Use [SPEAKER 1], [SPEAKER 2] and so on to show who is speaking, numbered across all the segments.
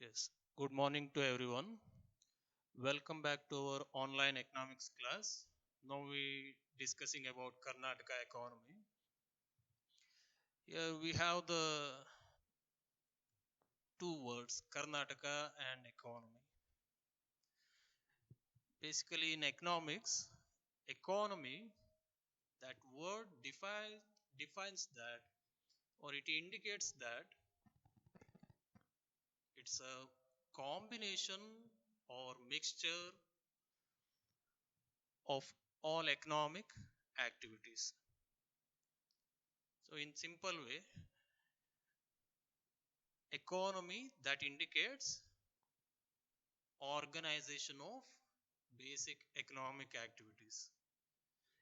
[SPEAKER 1] Yes. Good morning to everyone. Welcome back to our online economics class. Now we discussing about Karnataka economy. Here we have the two words Karnataka and economy. Basically in economics, economy, that word defines that, or it indicates that it's a combination or mixture of all economic activities. So in simple way, economy that indicates organization of basic economic activities.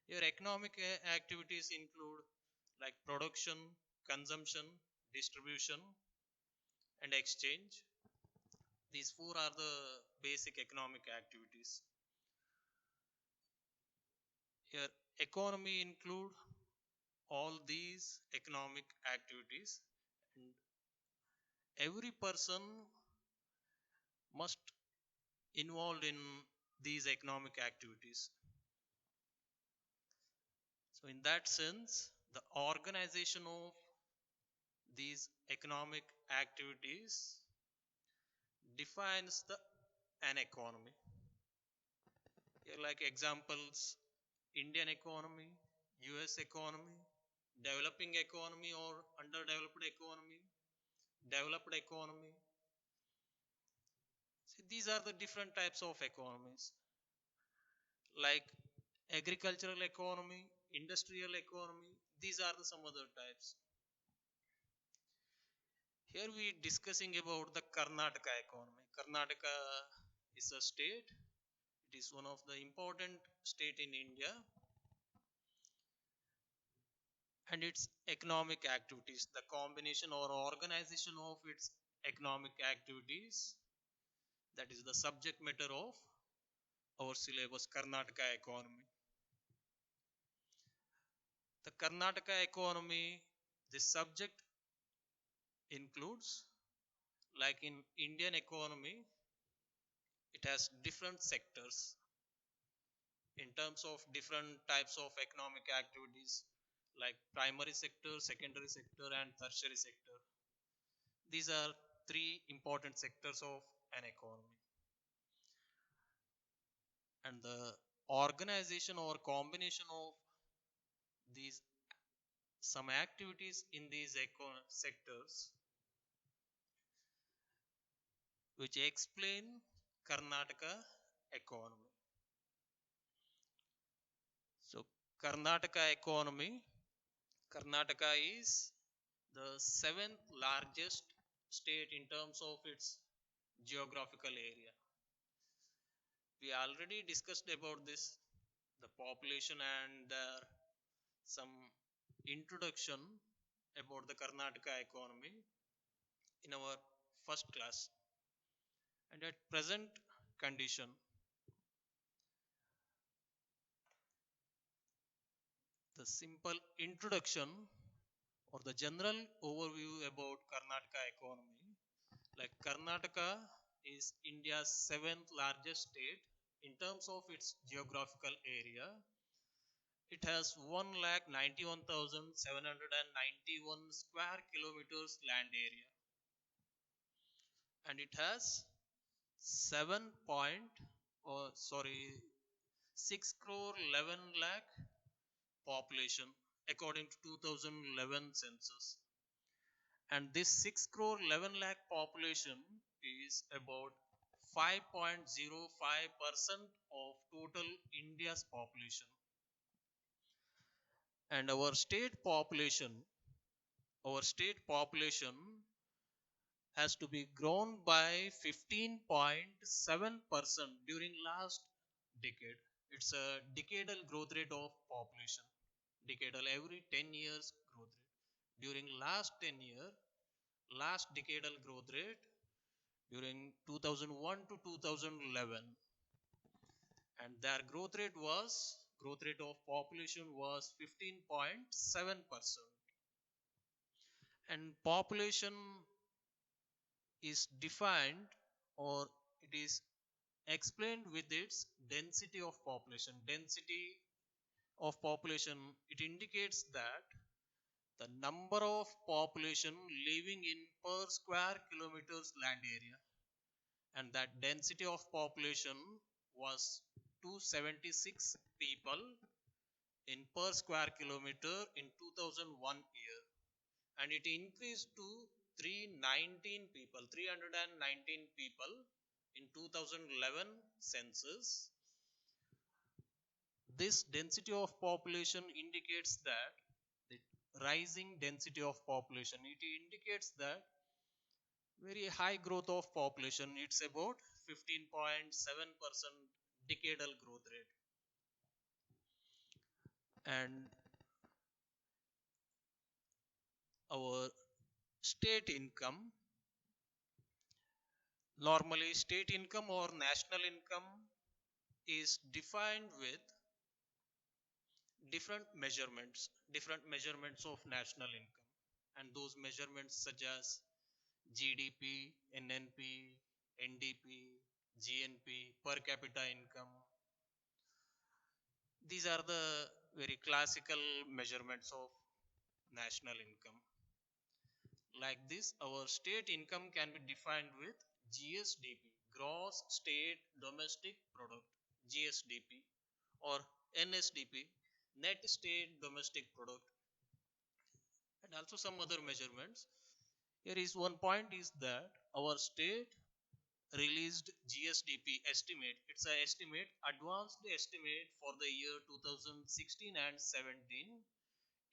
[SPEAKER 1] Your economic activities include like production, consumption, distribution, and exchange. These four are the basic economic activities. Your economy include all these economic activities, and every person must involved in these economic activities. So in that sense, the organization of these economic activities defines an economy. Here like examples, Indian economy, US economy, developing economy or underdeveloped economy, developed economy. See, these are the different types of economies like agricultural economy, industrial economy. These are the some other types. Here we discussing about the Karnataka economy. Karnataka is a state. It is one of the important state in India, and its economic activities, the combination or organization of its economic activities, that is the subject matter of our syllabus Karnataka economy. The Karnataka economy, the subject includes like in Indian economy, it has different sectors in terms of different types of economic activities like primary sector, secondary sector, and tertiary sector. These are three important sectors of an economy. And the organization or combination of these some activities in these sectors which explain Karnataka economy. So Karnataka economy, Karnataka is the seventh largest state in terms of its geographical area. We already discussed about this, the population and some introduction about the Karnataka economy in our first class. And at present condition, the simple introduction or the general overview about Karnataka economy. Like Karnataka is India's seventh largest state in terms of its geographical area. It has 1,91,791 square kilometers land area, and it has 7 point or sorry 6 crore 11 lakh population according to 2011 census. And this 6 crore 11 lakh population is about 5.05% of total India's population. And our state population has to be grown by 15.7% during last decade. It's a decadal growth rate of population. Decadal every 10 years growth rate. During last 10 year, last decadal growth rate during 2001 to 2011, and their growth rate of population was 15.7%. And population is defined, or it is explained with its density of population. Density of population, it indicates that the number of population living in per square kilometers land area, and that density of population was 276 people in per square kilometer in 2001 year, and it increased to 319 people in 2011 census. This density of population indicates that the rising density of population, it indicates that very high growth of population. It's about 15.7% decadal growth rate. And our state income, normally state income or national income is defined with different measurements of national income, and those measurements such as GDP, NNP, NDP, GNP, per capita income. These are the very classical measurements of national income. Like this, our state income can be defined with GSDP, gross state domestic product, GSDP, or NSDP, net state domestic product, and also some other measurements. Here is one point is that our state released GSDP estimate. It's an estimate, advanced estimate for the year 2016 and 17.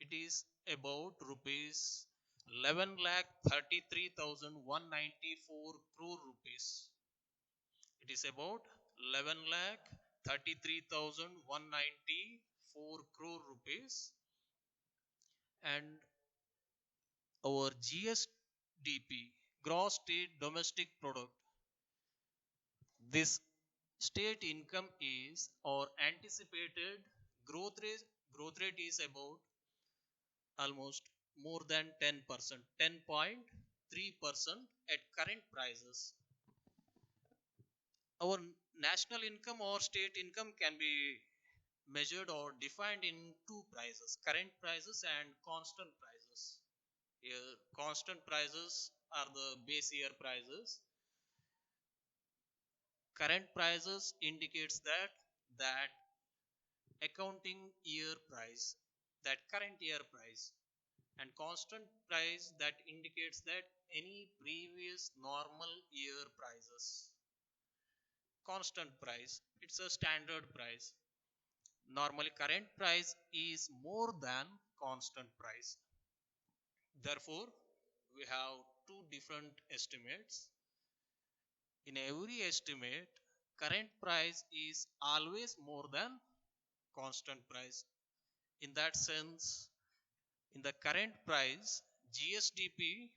[SPEAKER 1] It is about rupees 11 lakh 33,194 crore rupees. It is about 11 lakh 33,194 crore rupees. And our GSDP, gross state domestic product, this state income is, or anticipated growth rate is about almost more than 10%, 10.3% at current prices. Our national income or state income can be measured or defined in two prices: current prices and constant prices. Here, constant prices are the base year prices. Current prices indicates that accounting year price, that current year price. And constant price, that indicates that any previous normal year prices. Constant price, it's a standard price. Normally current price is more than constant price. Therefore, we have two different estimates. In every estimate, current price is always more than constant price. In that sense, in the current price, GSDP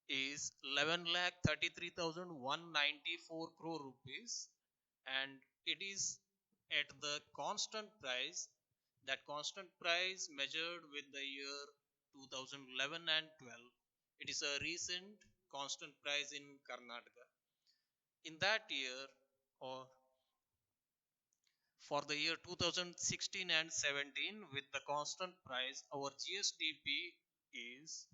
[SPEAKER 1] is 11 lakh 33,194 crore rupees, and it is at the constant price. That constant price measured with the year 2011 and 12. It is a recent constant price in Karnataka. In that year, or for the year 2016 and 17, with the constant price, our GSDP is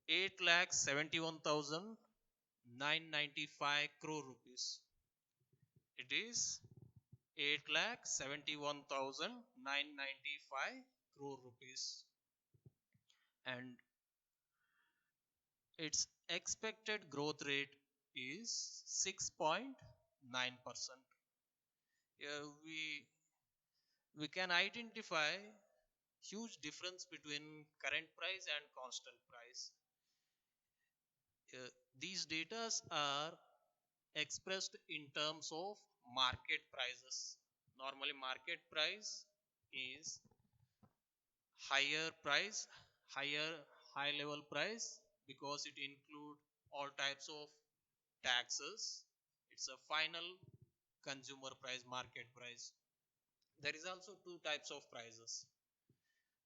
[SPEAKER 1] 8 lakh 71,995 crore rupees. It is 8 lakh 71,995 crore rupees, and its expected growth rate is 6.9%. Here we can identify huge difference between current price and constant price. These data are expressed in terms of market prices. Normally market price is higher price, higher high level price, because it include all types of taxes. It's a final consumer price, market price. There is also two types of prices: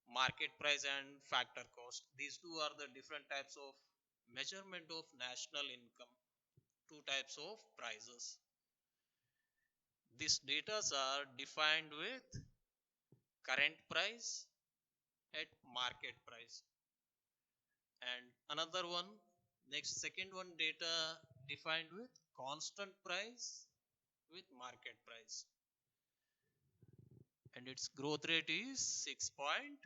[SPEAKER 1] market price and factor cost. These two are the different types of measurement of national income. Two types of prices. These data are defined with current price at market price, and another one, next second one, data defined with constant price with market price, and its growth rate is 6.9%.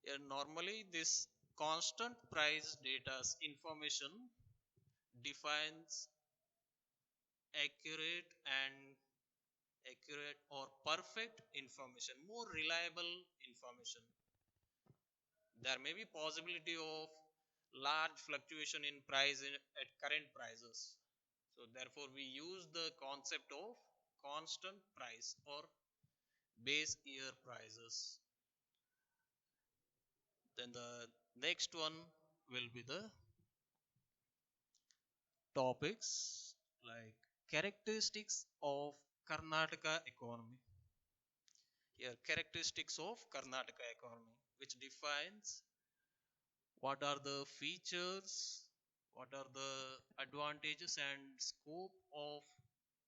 [SPEAKER 1] Here normally this constant price data's information defines accurate and accurate or perfect information, more reliable information. There may be possibility of large fluctuation in price at current prices. So therefore we use the concept of constant price or base year prices. Then the next one will be the topics like characteristics of Karnataka economy. Here characteristics of Karnataka economy, which defines what are the features, what are the advantages and scope of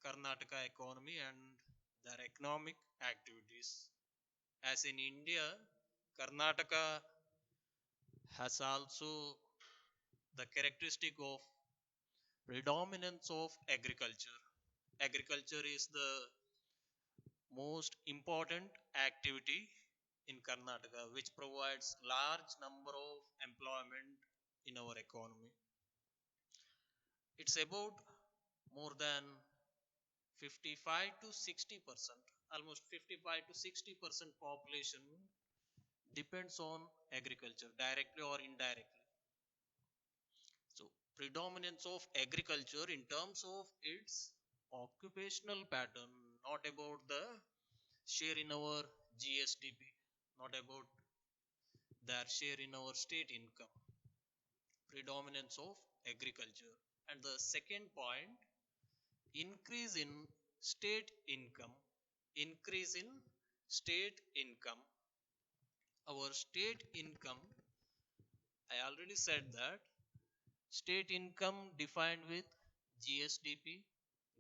[SPEAKER 1] Karnataka economy and their economic activities. As in India, Karnataka has also the characteristic of predominance of agriculture. Agriculture is the most important activity in Karnataka, which provides large number of employment in our economy. It's about more than 55 to 60%, almost 55 to 60% population depends on agriculture, directly or indirectly. So, predominance of agriculture in terms of its occupational pattern, not about the share in our GSDP, not about their share in our state income. Predominance of agriculture. And the second point, increase in state income. Increase in state income. Our state income, I already said that state income defined with GSDP,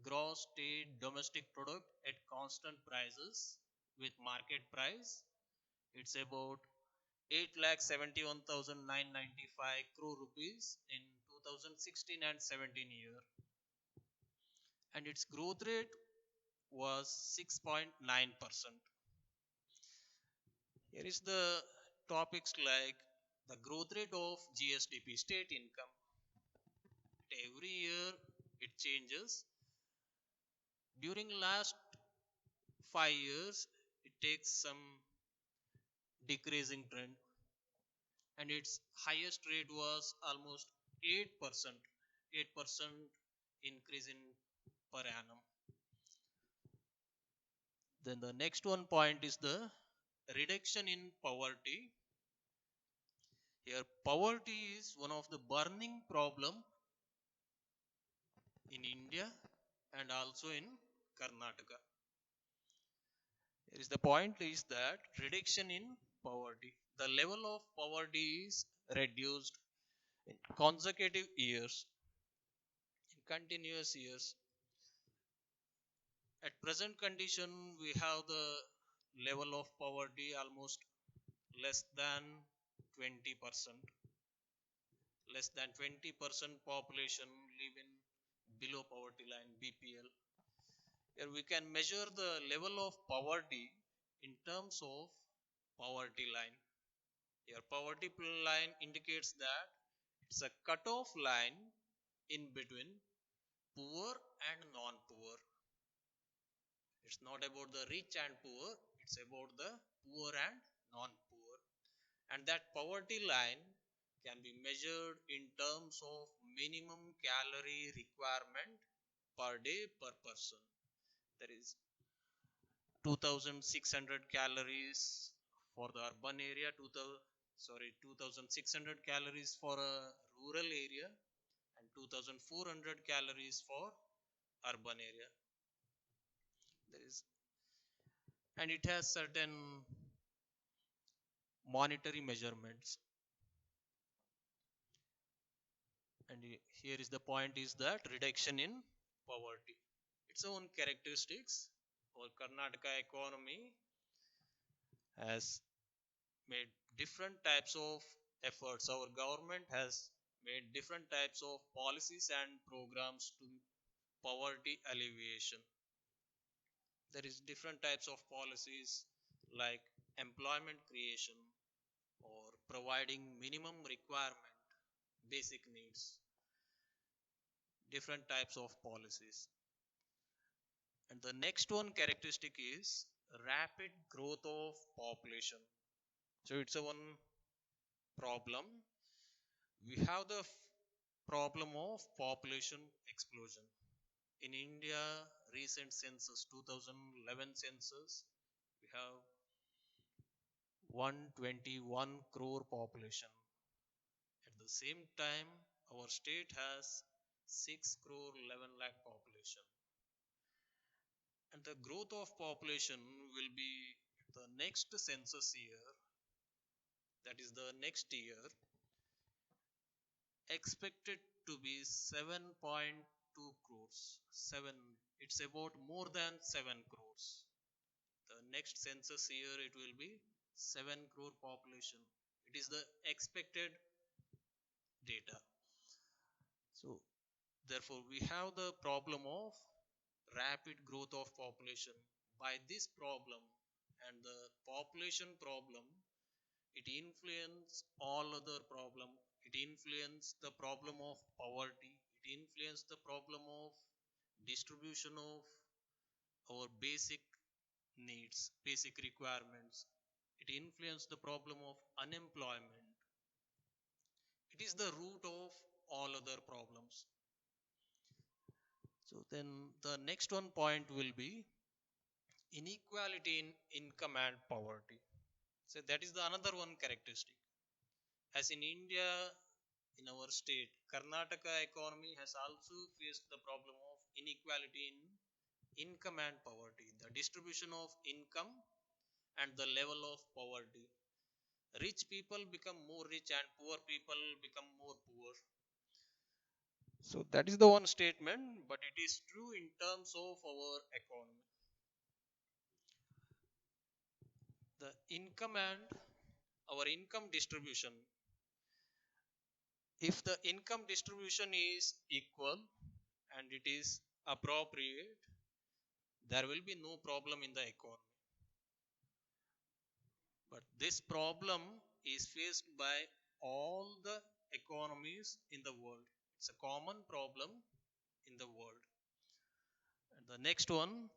[SPEAKER 1] gross state domestic product at constant prices with market price, it's about 8,71,995 crore rupees in 2016 and 17 year, and its growth rate was 6.9%. Here is the topics like the growth rate of GSDP, state income. Every year it changes. During last 5 years, it takes some decreasing trend, and its highest rate was almost 8%. 8% increase in per annum. Then the next one point is the reduction in poverty. Here, poverty is one of the burning problem in India and also in Karnataka. Here is the point is that reduction in poverty. The level of poverty is reduced in consecutive years, in continuous years. At present condition, we have the level of poverty almost less than 20%. Less than 20% population live in below poverty line, BPL. Here we can measure the level of poverty in terms of poverty line. Here poverty line indicates that it's a cutoff line in between poor and non-poor. It's not about the rich and poor, it's about the poor and non-poor. And that poverty line can be measured in terms of minimum calorie requirement per day per person. There is 2600 calories for the urban area, 2600 calories for a rural area, and 2400 calories for urban area. There is, and it has certain monetary measurements. And here is the point is that reduction in poverty. Its own characteristics. Our Karnataka economy has made different types of efforts. Our government has made different types of policies and programs to poverty alleviation. There is different types of policies like employment creation or providing minimum requirement, basic needs, different types of policies. And the next one characteristic is rapid growth of population. So it's a one problem. We have the problem of population explosion. In India, recent census, 2011 census, we have 121 crore population. At the same time, our state has 6 crore 11 lakh population. And the growth of population will be the next census year, that is the next year, expected to be 7.2 crores. 7, it's about more than 7 crores. The next census year it will be 7 crore population. It is the expected data. So therefore we have the problem of rapid growth of population. By this problem and the population problem, it influences all other problem. It influences the problem of poverty. It influences the problem of distribution of our basic needs, basic requirements. It influences the problem of unemployment. It is the root of all other problems. So then the next one point will be inequality in income and poverty. So that is the another one characteristic. As in India, in our state, Karnataka economy has also faced the problem of inequality in income and poverty, the distribution of income and the level of poverty. Rich people become more rich and poor people become more poor. So that is the one statement, but it is true in terms of our economy. The income and our income distribution. If the income distribution is equal and it is appropriate, there will be no problem in the economy. But this problem is faced by all the economies in the world. It's a common problem in the world. And the next one,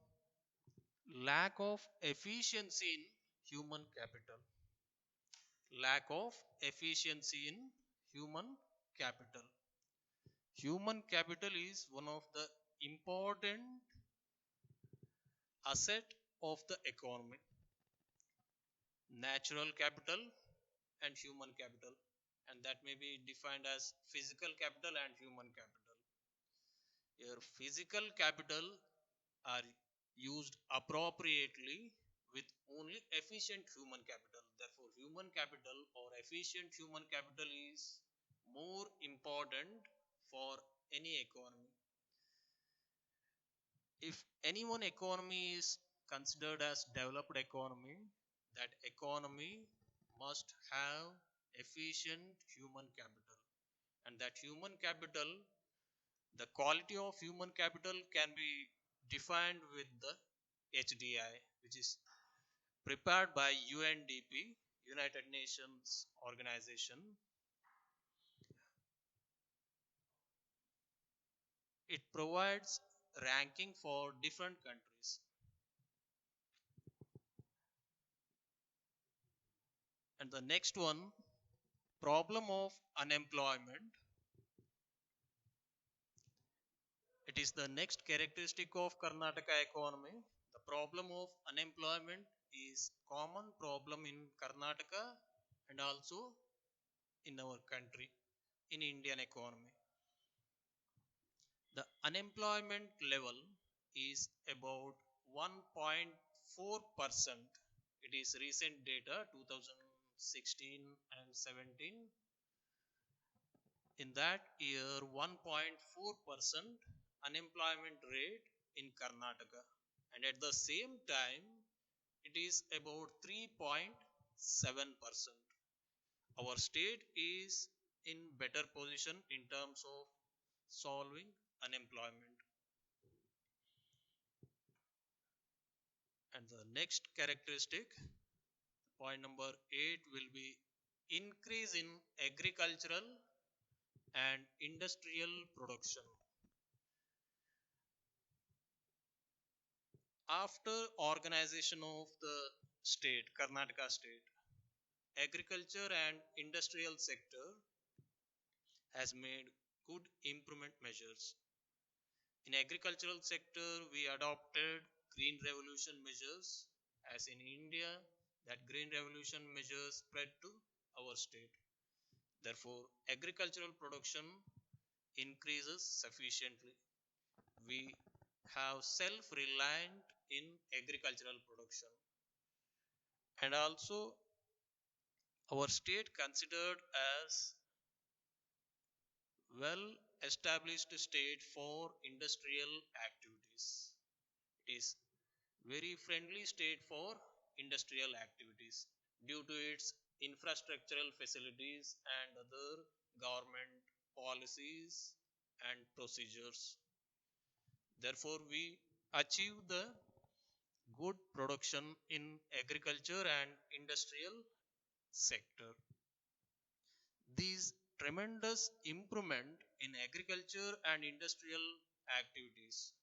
[SPEAKER 1] lack of efficiency in human capital. Lack of efficiency in human capital. Human capital is one of the important asset of the economy. Natural capital and human capital, and that may be defined as physical capital and human capital. Your physical capital are used appropriately with only efficient human capital. Therefore human capital or efficient human capital is more important for any economy. If any one economy is considered as developed economy, that economy must have efficient human capital. And that human capital, the quality of human capital can be defined with the HDI, which is prepared by UNDP, United Nations Organization. It provides ranking for different countries. And the next one, problem of unemployment. It is the next characteristic of Karnataka economy. The problem of unemployment is common problem in Karnataka and also in our country, in Indian economy. The unemployment level is about 1.4%. It is recent data 2016 and 17. In that year, 1.4% unemployment rate in Karnataka, and at the same time, it is about 3.7%. Our state is in better position in terms of solving unemployment. And the next characteristic, point number 8, will be increase in agricultural and industrial production. After organization of the state, Karnataka state, agriculture and industrial sector has made good improvement measures. In agricultural sector, we adopted green revolution measures, as in India that green revolution measures spread to our state. Therefore, agricultural production increases sufficiently. We have self-reliant in agricultural production, and also our state considered as well established state for industrial activities. It is very friendly state for industrial activities due to its infrastructural facilities and other government policies and procedures. Therefore, we achieve the good production in agriculture and industrial sector. These tremendous improvement in agriculture and industrial activities,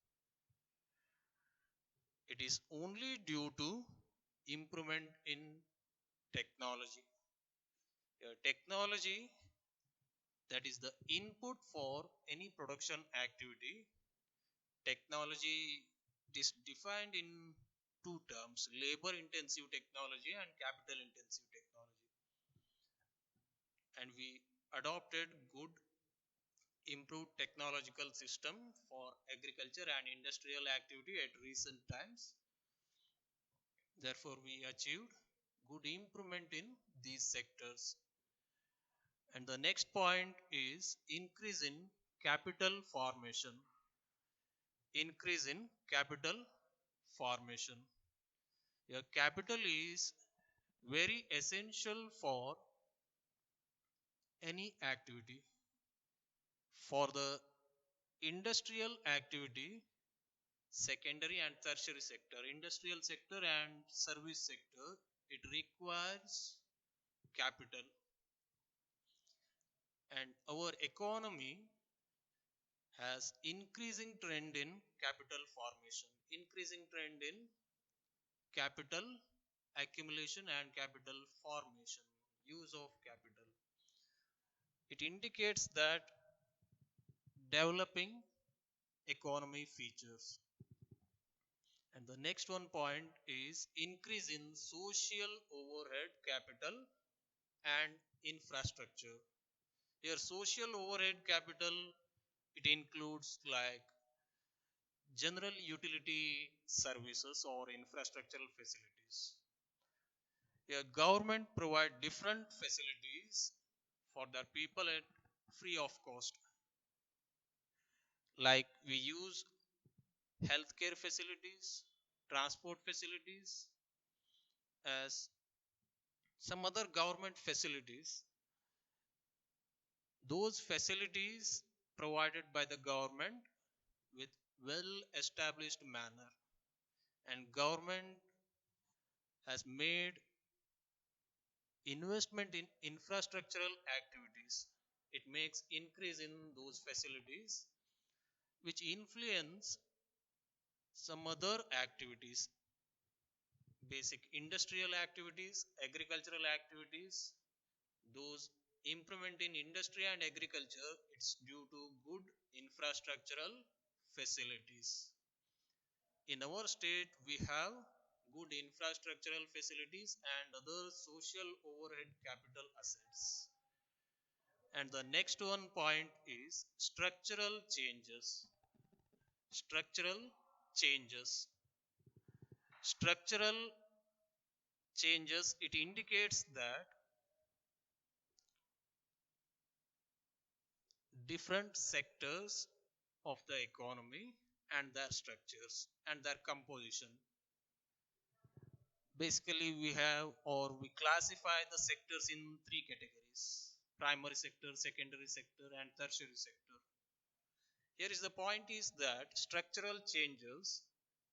[SPEAKER 1] it is only due to improvement in technology. Technology, that is the input for any production activity. Technology is defined in two terms: labor intensive technology and capital intensive technology. And we adopted good improved technological system for agriculture and industrial activity at recent times. Therefore, we achieved good improvement in these sectors. And the next point is increase in capital formation. Increase in capital formation. Your capital is very essential for any activity. For the industrial activity, secondary and tertiary sector, industrial sector and service sector, it requires capital. And our economy has increasing trend in capital formation, increasing trend in capital accumulation and capital formation, use of capital. It indicates that developing economy features. And the next one point is increase in social overhead capital and infrastructure. Here, social overhead capital, it includes like general utility services or infrastructural facilities. Here, government provide different facilities for their people at free of cost. Like we use healthcare facilities, transport facilities, as some other government facilities. Those facilities provided by the government with well established manner, and government has made investment in infrastructural activities. It makes increase in those facilities which influence some other activities, basic industrial activities, agricultural activities. Those improvement in industry and agriculture, it's due to good infrastructural facilities. In our state, we have good infrastructural facilities and other social overhead capital assets. And the next one point is structural changes. Structural changes. Structural changes, it indicates that different sectors of the economy and their structures and their composition. Basically, we have or we classify the sectors in three categories: primary sector, secondary sector, and tertiary sector. Here is the point is that structural changes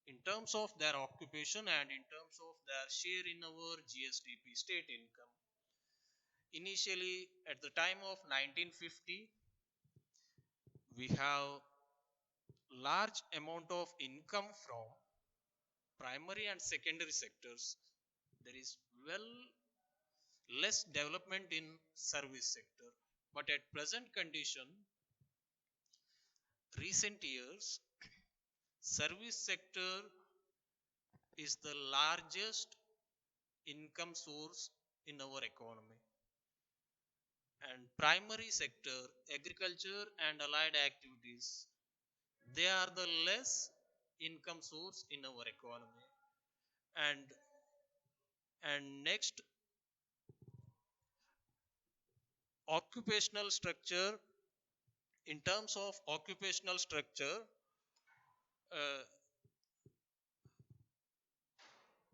[SPEAKER 1] in terms of their occupation and in terms of their share in our GSDP state income. Initially, at the time of 1950, we have large amount of income from primary and secondary sectors. There is well less development in service sector, but at present condition, recent years, service sector is the largest income source in our economy, and primary sector, agriculture and allied activities, they are the less income source in our economy. And and next, occupational structure. In terms of occupational structure, uh,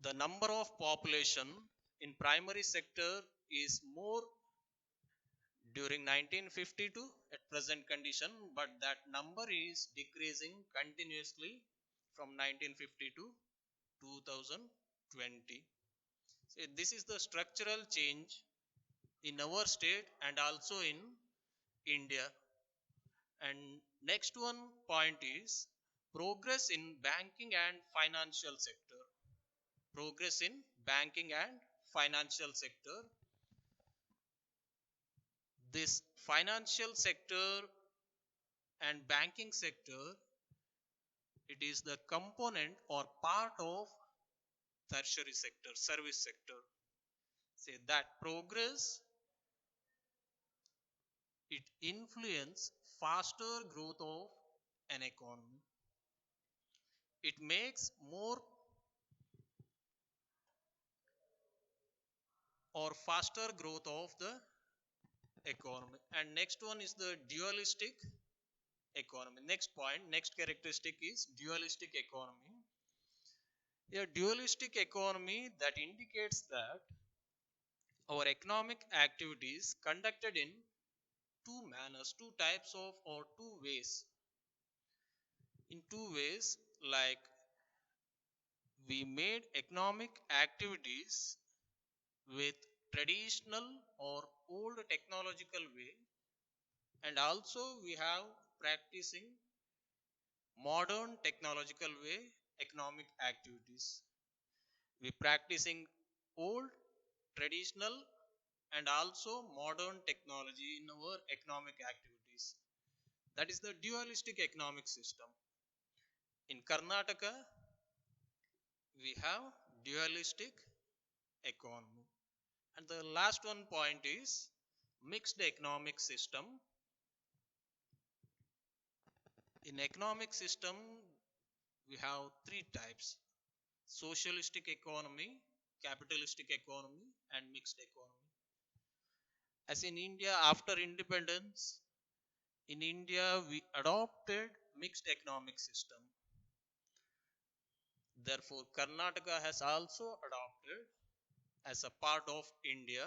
[SPEAKER 1] the number of population in primary sector is more during 1950 to at present condition, but that number is decreasing continuously from 1950 to 2020. So this is the structural change in our state and also in India. And next one point is progress in banking and financial sector. Progress in banking and financial sector. This financial sector and banking sector, it is the component or part of tertiary sector, service sector. Say that progress, it influence faster growth of an economy. It makes more or faster growth of the economy. And next one is the dualistic economy. Next point, next characteristic is dualistic economy. A dualistic economy that indicates that our economic activities conducted in two manners, two types of or two ways. In two ways, like we made economic activities with traditional or old technological way, and also we have practicing modern technological way economic activities. We practicing old traditional and also modern technology in our economic activities. That is the dualistic economic system. In Karnataka, we have dualistic economy. And the last one point is mixed economic system. In economic system, we have three types: socialistic economy, capitalistic economy, and mixed economy. As in India, after independence, in India we adopted mixed economic system. Therefore, Karnataka has also adopted, as a part of India,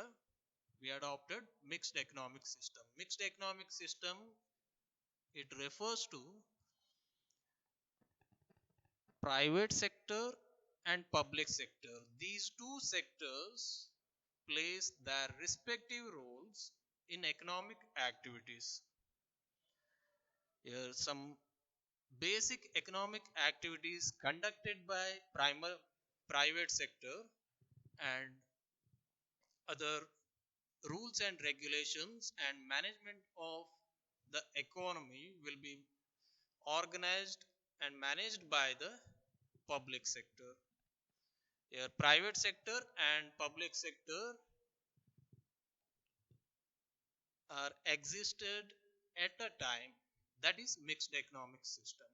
[SPEAKER 1] we adopted mixed economic system. Mixed economic system, it refers to private sector and public sector. These two sectors plays their respective roles in economic activities. Here some basic economic activities conducted by private sector, and other rules and regulations and management of the economy will be organized and managed by the public sector. Here private sector and public sector are existed at a time, that is mixed economic system.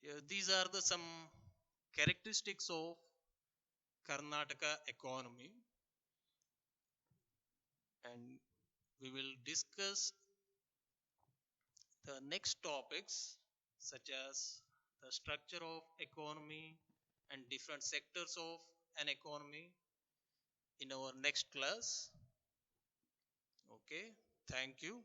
[SPEAKER 1] Here, these are the some characteristics of Karnataka economy, and We will discuss the next topics such as the structure of economy and different sectors of an economy in our next class. Okay, thank you.